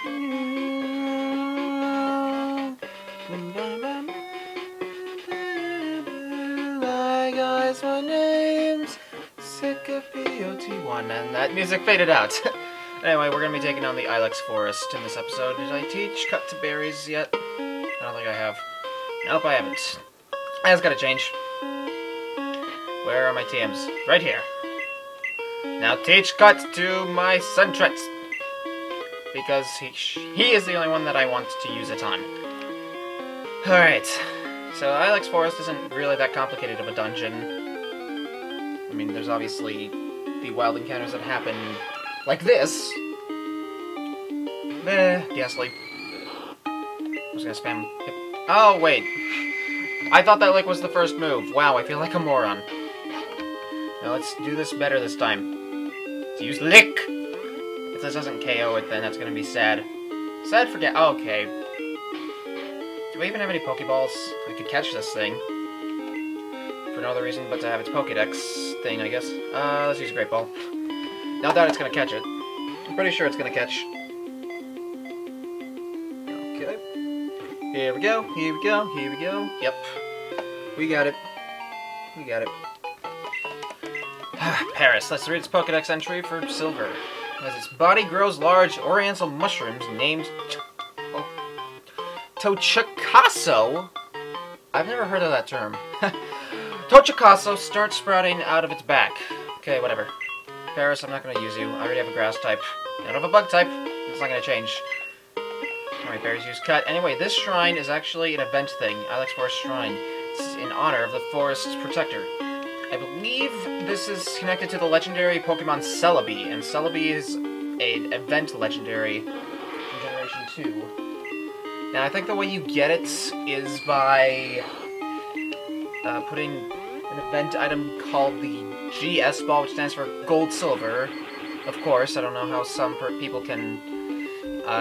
Hi guys, my name's SickaPOT1, and that music faded out. Anyway, we're gonna be taking on the Ilex Forest in this episode. Did I teach cut to berries yet? I don't think I have. Nope, I haven't. That's gotta change. Where are my TMs? Right here. Now teach cut to my Sentret, because he is the only one that I want to use it on. Alright, so Ilex Forest isn't really that complicated of a dungeon. I mean, there's obviously the wild encounters that happen like this. Ghastly. I was gonna spam. Oh, wait. I thought that lick was the first move. Wow, I feel like a moron. Now let's do this better this time. Let's use lick! If this doesn't KO it, then that's gonna be sad. Sad for okay. Do I even have any Pokeballs? I could catch this thing. For no other reason but to have its Pokedex thing, I guess. Let's use a Great Ball. Not that it's gonna catch it. I'm pretty sure it's gonna catch. Okay. Here we go, here we go, here we go. Yep. We got it. We got it. Paris. Let's read its Pokedex entry for Silver. As its body grows large, oriental mushrooms named Tochikaso. I've never heard of that term. Tochikaso starts sprouting out of its back. Okay, whatever. Paris, I'm not going to use you. I already have a grass type. I don't have a bug type. It's not going to change. Alright, berries use cut. Anyway, this shrine is actually an event thing. Ilex Forest Shrine. It's in honor of the forest's protector. I believe this is connected to the legendary Pokemon Celebi, and Celebi is an event legendary from Generation 2. Now, I think the way you get it is by putting an event item called the GS Ball, which stands for Gold Silver. Of course, I don't know how some people can,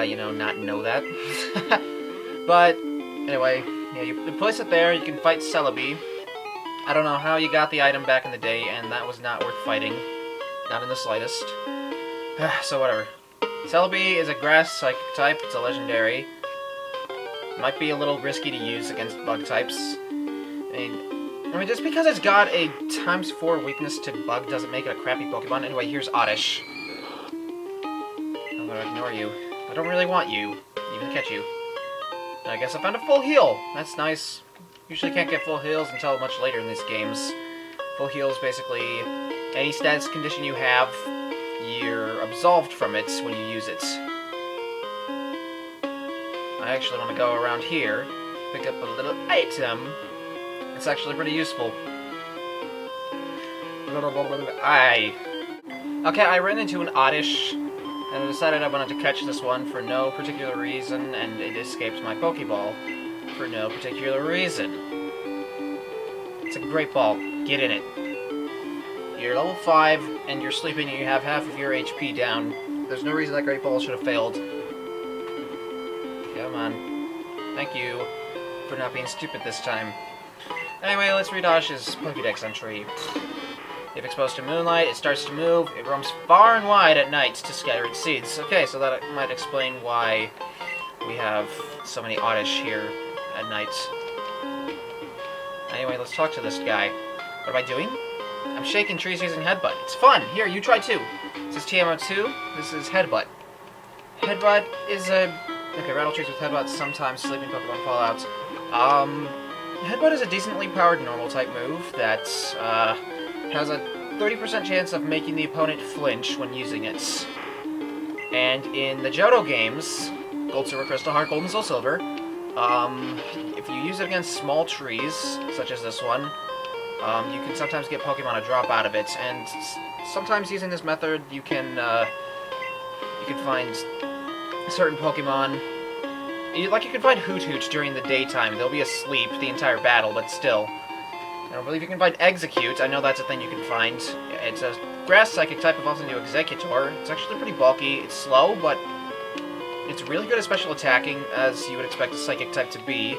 you know, not know that. But, anyway, yeah, you place it there, you can fight Celebi. I don't know how you got the item back in the day, and that was not worth fighting. Not in the slightest. So whatever. Celebi is a grass psychic type, it's a legendary. Might be a little risky to use against bug types. I mean, just because it's got a ×4 weakness to bug doesn't make it a crappy Pokemon. Anyway, here's Oddish. I'm gonna ignore you. I don't really want you, even catch you. I guess I found a full heal. That's nice. Usually can't get full heals until much later in these games. Full heal is basically any status condition you have, you're absolved from it when you use it. I actually want to go around here, pick up a little item. It's actually pretty useful. Okay, I ran into an Oddish, and I decided I wanted to catch this one for no particular reason, and it escaped my Pokeball. For no particular reason. It's a great ball. Get in it. You're level 5, and you're sleeping, and you have half of your HP down. There's no reason that great ball should have failed. Come on. Thank you for not being stupid this time. Anyway, let's read Osh's Pokédex entry. If exposed to moonlight, it starts to move. It roams far and wide at night to scatter its seeds. Okay, so that might explain why we have so many Oddish here at night. Anyway, let's talk to this guy. What am I doing? I'm shaking trees using Headbutt. It's fun! Here, you try too. This is TMO2. This is Headbutt. Headbutt is a... Okay, rattle trees with Headbutt. Sometimes sleeping Pokemon fall out. Headbutt is a decently powered normal type move that has a 30% chance of making the opponent flinch when using it. And in the Johto games, Gold, Silver, Crystal, Heart, Gold, and Soul Silver, if you use it against small trees, such as this one, you can sometimes get Pokemon to drop out of it, and sometimes using this method, you can find certain Pokemon, like you can find Hoot during the daytime. They'll be asleep the entire battle, but still. I don't believe you can find Execute. I know that's a thing you can find. It's a grass psychic type, evolves into Executor. It's actually pretty bulky. It's slow, but it's really good at special attacking, as you would expect a psychic type to be.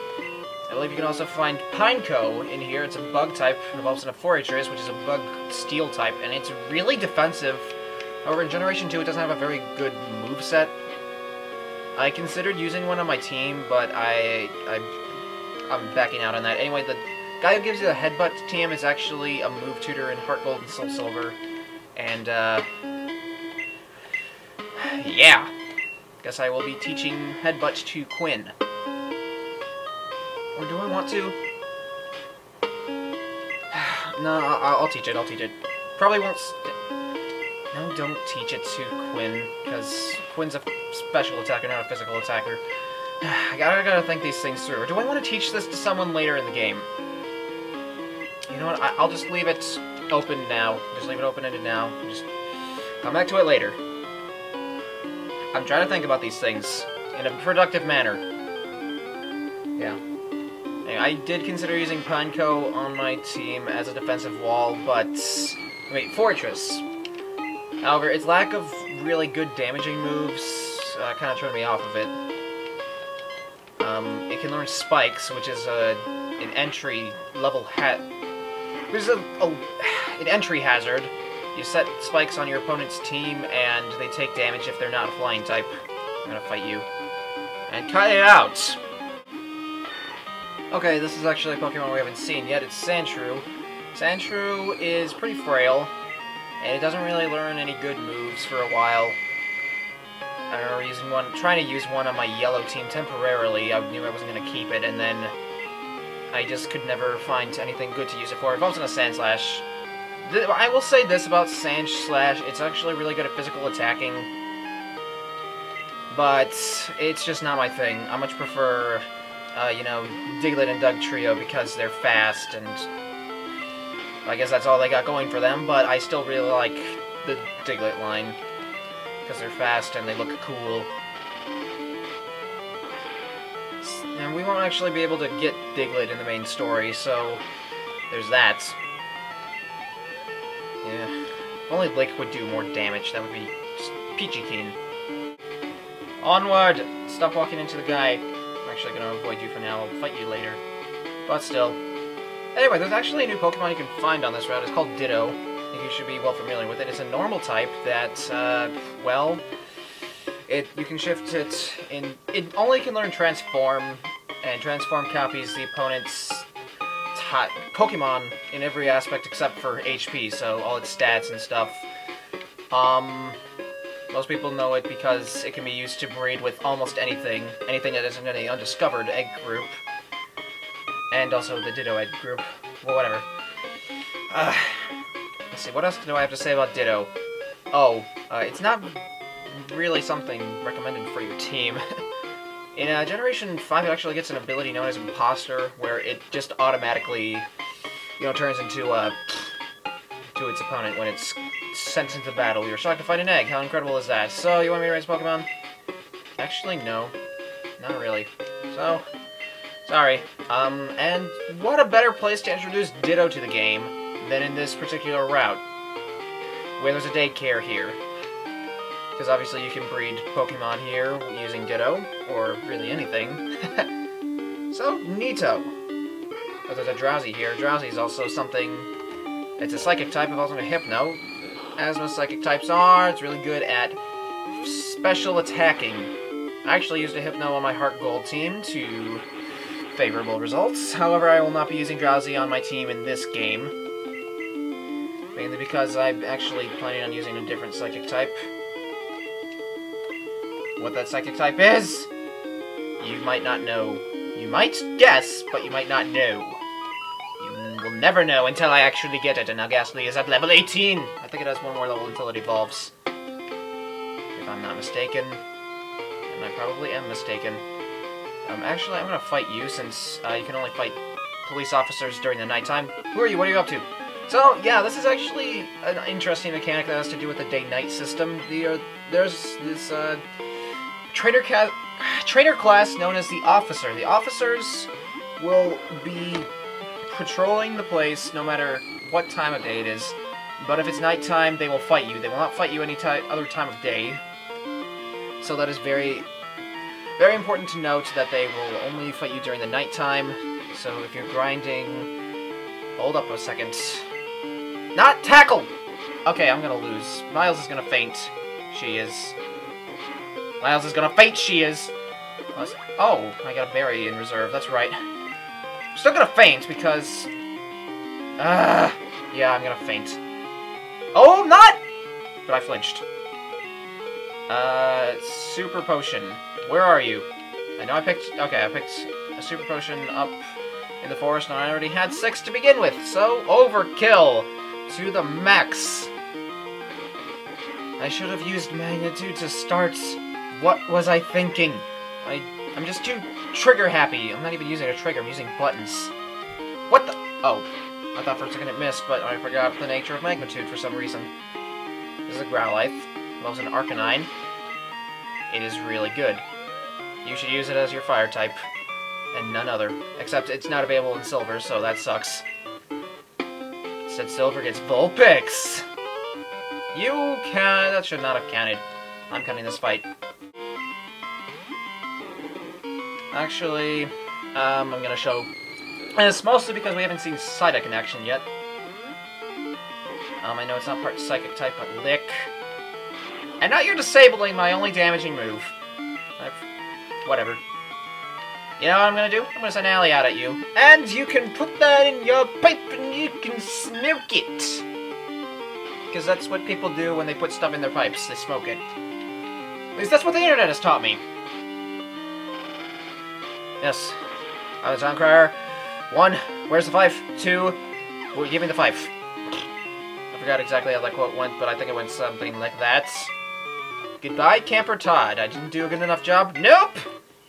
I believe you can also find Pineco in here. It's a bug type, it evolves into Forretress, which is a bug steel type, and it's really defensive. However, in Generation 2, it doesn't have a very good moveset. I considered using one on my team, but I'm backing out on that. Anyway, the guy who gives you the headbutt TM is actually a move tutor in Heart Gold and Soul Silver. And, yeah. Guess I will be teaching headbutt to Quinn. Or do I want to? No, I'll teach it, I'll teach it. Probably won't... No, don't teach it to Quinn, because Quinn's a special attacker, not a physical attacker. I gotta think these things through. Or do I want to teach this to someone later in the game? You know what, I'll just leave it open now. Just leave it open-ended now. Just come back to it later. I'm trying to think about these things in a productive manner. Yeah. Anyway, I did consider using Pineco on my team as a defensive wall, but... Wait, Fortress. However, its lack of really good damaging moves kind of turned me off of it. It can learn Spikes, which is an entry-level which is an entry hazard. You set Spikes on your opponent's team, and they take damage if they're not a flying type. I'm gonna fight you. And cut it out! Okay, this is actually a Pokemon we haven't seen yet. It's Sandshrew. Sandshrew is pretty frail, and it doesn't really learn any good moves for a while. I remember trying to use one on my yellow team temporarily. I knew I wasn't going to keep it, and then I just could never find anything good to use it for. If I was in a Sandslash, I will say this about Sandslash, it's actually really good at physical attacking, but it's just not my thing. I much prefer, you know, Diglett and Dugtrio because they're fast, and I guess that's all they got going for them, but I still really like the Diglett line because they're fast and they look cool. And we won't actually be able to get Diglett in the main story, so there's that. Yeah. If only Lick would do more damage, that would be just peachy keen. Onward! Stop walking into the guy. I'm actually going to avoid you for now. I'll fight you later. But still. Anyway, there's actually a new Pokemon you can find on this route. It's called Ditto. I think you should be well familiar with it. It's a normal type that, well, you can shift it in... It only can learn Transform, and Transform copies the opponent's Pokemon in every aspect except for HP, so all its stats and stuff. Most people know it because it can be used to breed with almost anything that isn't in an undiscovered egg group. And also the Ditto egg group. Well, whatever. Let's see, what else do I have to say about Ditto? Oh, it's not really something recommended for your team. In Generation 5, it actually gets an ability known as Imposter, where it just automatically, you know, turns into to its opponent when it's sent into battle. You're shocked to find an egg. How incredible is that? So, you want me to raise Pokemon? Actually, no. Not really. So, sorry. And what a better place to introduce Ditto to the game than in this particular route, where there's a daycare here. Because obviously you can breed Pokemon here using Ditto, or really anything. So, neato. Oh, there's a Drowsy here. Drowsy is also something... It's a Psychic type, but also a Hypno. As most Psychic types are, it's really good at special attacking. I actually used a Hypno on my Heart Gold team to favorable results. However, I will not be using Drowsy on my team in this game. Mainly because I'm actually planning on using a different Psychic type. What that Psychic type is, you might not know. You might guess, but you might not know. You will never know until I actually get it, and now Ghastly is at level 18! I think it has one more level until it evolves. If I'm not mistaken. And I probably am mistaken. Actually, I'm gonna fight you, since you can only fight police officers during the nighttime. Who are you? What are you up to? So, yeah, this is actually an interesting mechanic that has to do with the day-night system. There's this, trainer class known as the Officer. The Officers will be patrolling the place no matter what time of day it is, but if it's nighttime, they will fight you. They will not fight you any other time of day. So that is very, very important to note that they will only fight you during the nighttime. So if you're grinding... Hold up a second. Not tackle! Okay, I'm gonna lose. Miles is gonna faint. She is. Miles is gonna faint, she is! Oh, I got a berry in reserve, that's right. I'm still gonna faint, because... yeah, I'm gonna faint. Oh, I'm not! But I flinched. Super potion. Where are you? I know I picked... Okay, I picked a super potion up in the forest, and I already had 6 to begin with, so overkill! To the max! I should have used magnitude to start. What was I thinking? I'm just too trigger happy. I'm not even using a trigger, I'm using buttons. What the... Oh. I thought for a second it missed, but I forgot the nature of magnitude for some reason. This is a Growlithe. Well, it's an Arcanine. It is really good. You should use it as your fire type. And none other. Except it's not available in silver, so that sucks. Instead, silver gets Vulpix! You can... That should not have counted. I'm cutting this fight. Actually, I'm gonna show... And it's mostly because we haven't seen Psyduck in action yet. I know it's not part Psychic type, but Lick. And now you're disabling my only damaging move. Whatever. You know what I'm gonna do? I'm gonna send Allie out at you. And you can put that in your pipe and you can smoke it. Because that's what people do when they put stuff in their pipes. They smoke it. At least that's what the internet has taught me. Yes. I'm a town crier. 1, where's the 5? 2, well, give me the 5. I forgot exactly how that quote went, but I think it went something like that. Goodbye, Camper Todd. I didn't do a good enough job. Nope!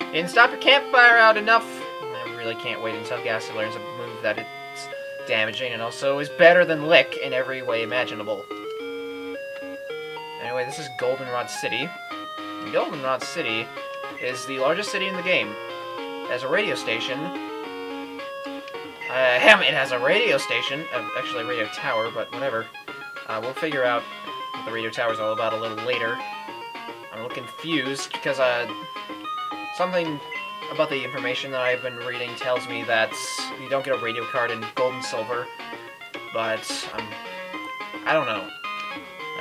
Didn't stop your campfire out enough. I really can't wait until Gassy learns a move that it's damaging and also is better than Lick in every way imaginable. Anyway, this is Goldenrod City. Goldenrod City is the largest city in the game. It has a radio station. It has a radio station. Actually, a radio tower, but whatever. We'll figure out what the radio tower's all about a little later. I'm a little confused, because, something about the information that I've been reading tells me that you don't get a radio card in Gold and Silver, but, I don't know.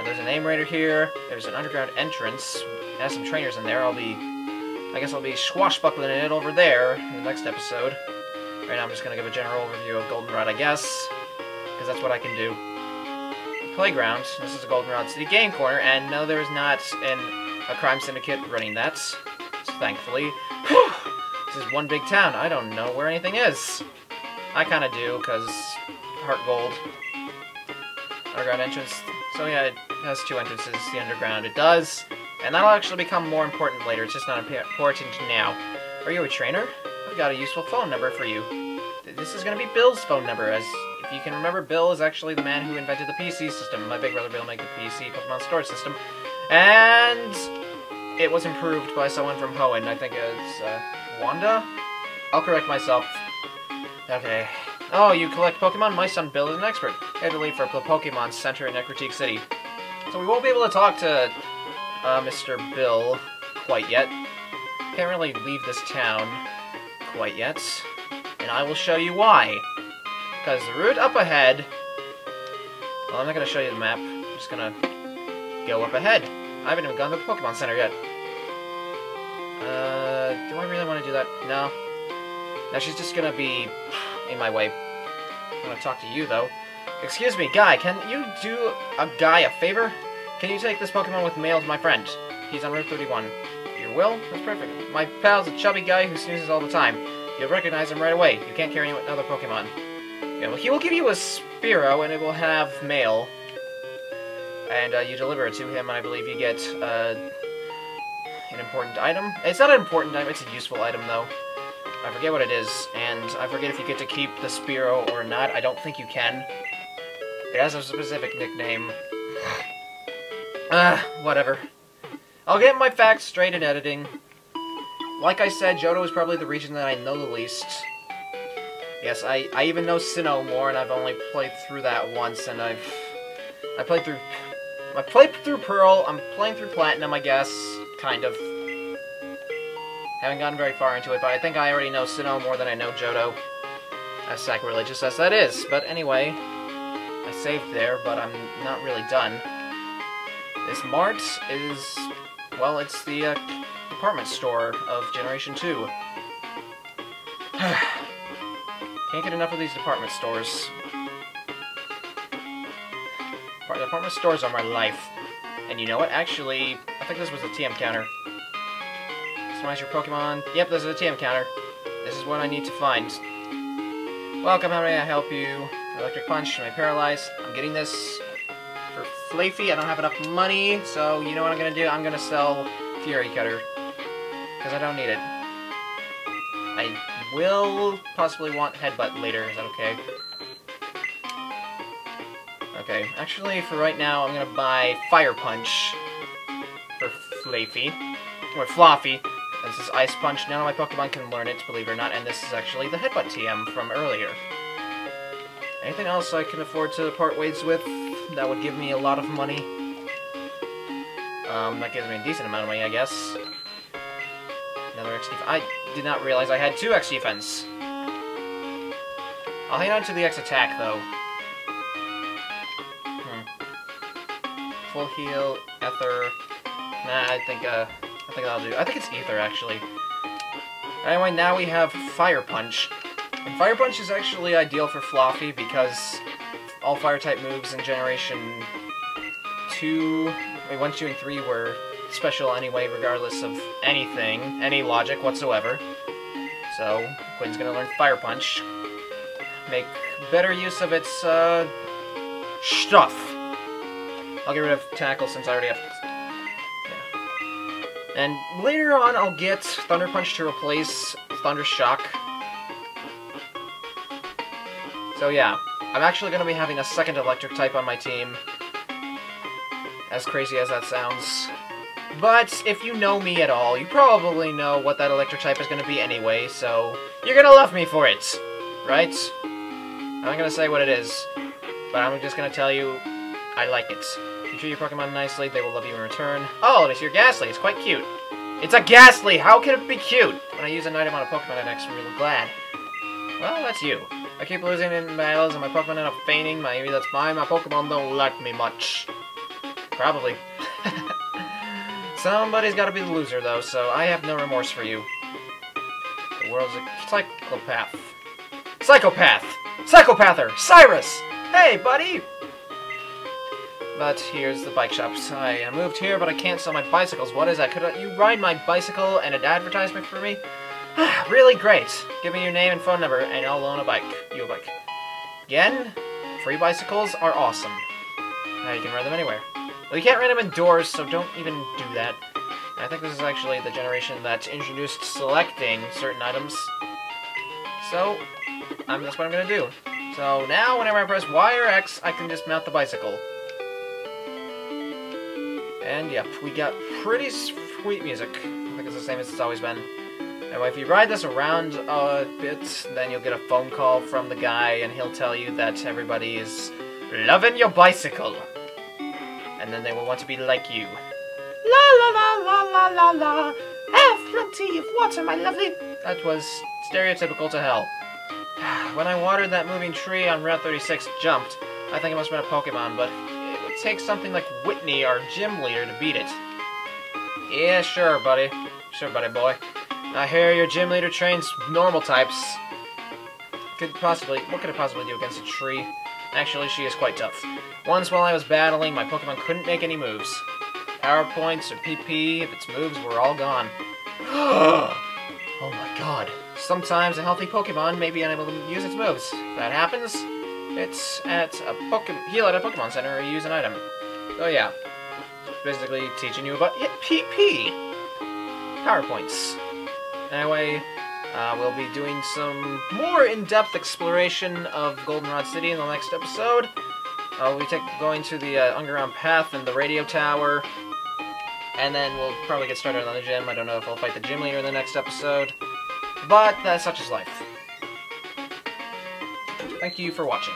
There's a name raider here, there's an underground entrance, it has some trainers in there. I guess I'll be swashbuckling it over there in the next episode. Right now I'm just going to give a general overview of Goldenrod, I guess, because that's what I can do. Playground. This is a Goldenrod City game corner, and no, there is not a crime syndicate running that, so thankfully. Whew, this is one big town. I don't know where anything is. I kind of do, because Heart Gold. Underground entrance. So yeah, it has 2 entrances, the underground. It does, and that'll actually become more important later. It's just not important now. Are you a trainer? I've got a useful phone number for you. This is going to be Bill's phone number, as if you can remember, Bill is actually the man who invented the PC system. My big brother Bill made the PC Pokemon storage system. And it was improved by someone from Hoenn. I think it's Wanda? I'll correct myself. Okay. Oh, you collect Pokemon? My son Bill is an expert. I had to leave for the Pokemon Center in Necrotique City. So we won't be able to talk to Mr. Bill quite yet. Can't really leave this town quite yet. And I will show you why. Because the route up ahead... Well, I'm not going to show you the map. I'm just going to go up ahead. I haven't even gone to the Pokemon Center yet. Do I really want to do that? No. No, she's just going to be in my way. I want to talk to you, though. Excuse me, Guy, can you do a guy a favor? Can you take this Pokemon with mail to my friend? He's on Route 31. Your will? That's perfect. My pal's a chubby guy who snoozes all the time. You'll recognize him right away. You can't carry another Pokemon. Yeah, well, he will give you a Spearow, and it will have mail. And you deliver it to him, and I believe you get an important item. It's not an important item, it's a useful item, though. I forget what it is, and I forget if you get to keep the Spearow or not. I don't think you can. It has a specific nickname. Whatever. I'll get my facts straight in editing. Like I said, Johto is probably the region that I know the least. Yes, I even know Sinnoh more, and I've only played through that once, and I played through Pearl, I'm playing through Platinum, I guess, kind of. Haven't gotten very far into it, but I think I already know Sinnoh more than I know Johto. As sacrilegious as that is. But anyway, I saved there, but I'm not really done. This Mart is, well, it's the department store of Generation 2. Can't get enough of these department stores. Department stores are my life. And you know what? Actually, I think this was a TM counter. Customize your Pokemon. Yep, this is a TM counter. This is what I need to find. Welcome, how may I help you? Electric Punch, am I paralyzed? I'm getting this for Flaffy. I don't have enough money, so you know what I'm gonna do? I'm gonna sell Fury Cutter. Because I don't need it. I will possibly want Headbutt later, is that okay? Okay, actually, for right now, I'm gonna buy Fire Punch for Flaffy. Or Fluffy. This is Ice Punch. None of my Pokemon can learn it, believe it or not, and this is actually the Headbutt TM from earlier. Anything else I can afford to part ways with that would give me a lot of money? That gives me a decent amount of money, I guess. Another X defense. I did not realize I had 2 X defense. I'll hang on to the X attack, though. Full heal, Ether. Nah, I think that'll do. I think it's Ether, actually. Anyway, now we have Fire Punch. And Fire Punch is actually ideal for Fluffy because all Fire-type moves in Generation 2, 1, 2, and 3 were special anyway, regardless of anything, any logic whatsoever. So, Quinn's gonna learn Fire Punch. Make better use of its, stuff. I'll get rid of Tackle since I already have... Yeah. And later on, I'll get Thunder Punch to replace Thunder Shock. So yeah, I'm actually going to be having a second Electric type on my team. As crazy as that sounds. But if you know me at all, you probably know what that Electric type is going to be anyway, so you're going to love me for it, right? I'm not going to say what it is, but I'm just going to tell you I like it. If you treat your Pokemon nicely, they will love you in return. Oh, it's your Ghastly. It's quite cute. It's a Ghastly! How can it be cute? When I use an item on a Pokemon, I'm actually really glad. Well, that's you. I keep losing in battles and my Pokemon end up fainting. Maybe that's fine. My Pokemon don't like me much. Probably. Somebody's gotta be the loser, though, so I have no remorse for you. The world's a psychopath. Psychopath! Psychopather! Cyrus! Hey, buddy! But here's the bike shops. I moved here, but I can't sell my bicycles. What is that? Could you ride my bicycle and an advertisement for me? Really great. Give me your name and phone number, and I'll loan you a bike. Again, free bicycles are awesome. Now you can ride them anywhere. Well, you can't ride them indoors, so don't even do that. I think this is actually the generation that introduced selecting certain items. So, that's what I'm gonna do. So now, whenever I press Y or X, I can just mount the bicycle. And yep, we got pretty sweet music. I think it's the same as it's always been. Anyway, if you ride this around a bit, then you'll get a phone call from the guy, and he'll tell you that everybody is loving your bicycle. And then they will want to be like you. La la la la la la la. Have plenty of water, my lovely. That was stereotypical to hell. When I watered that moving tree on Route 36 jumped, I think it must have been a Pokemon, but it would take something like Whitney, our gym leader, to beat it. Yeah, sure, buddy. Sure, buddy boy. I hear your gym leader trains normal types. What could it possibly do against a tree? Actually, she is quite tough. Once while I was battling, my Pokemon couldn't make any moves. Power points or PP, if its moves were all gone. Oh my god. Sometimes a healthy Pokemon may be unable to use its moves. If that happens, it's at a heal at a Pokemon Center or use an item. So yeah, basically teaching you about PP. Power points. Anyway, we'll be doing some more in-depth exploration of Goldenrod City in the next episode. We'll be going to the underground path and the radio tower. And then we'll probably get started on the gym. I don't know if I'll fight the gym leader in the next episode. But such is life. Thank you for watching.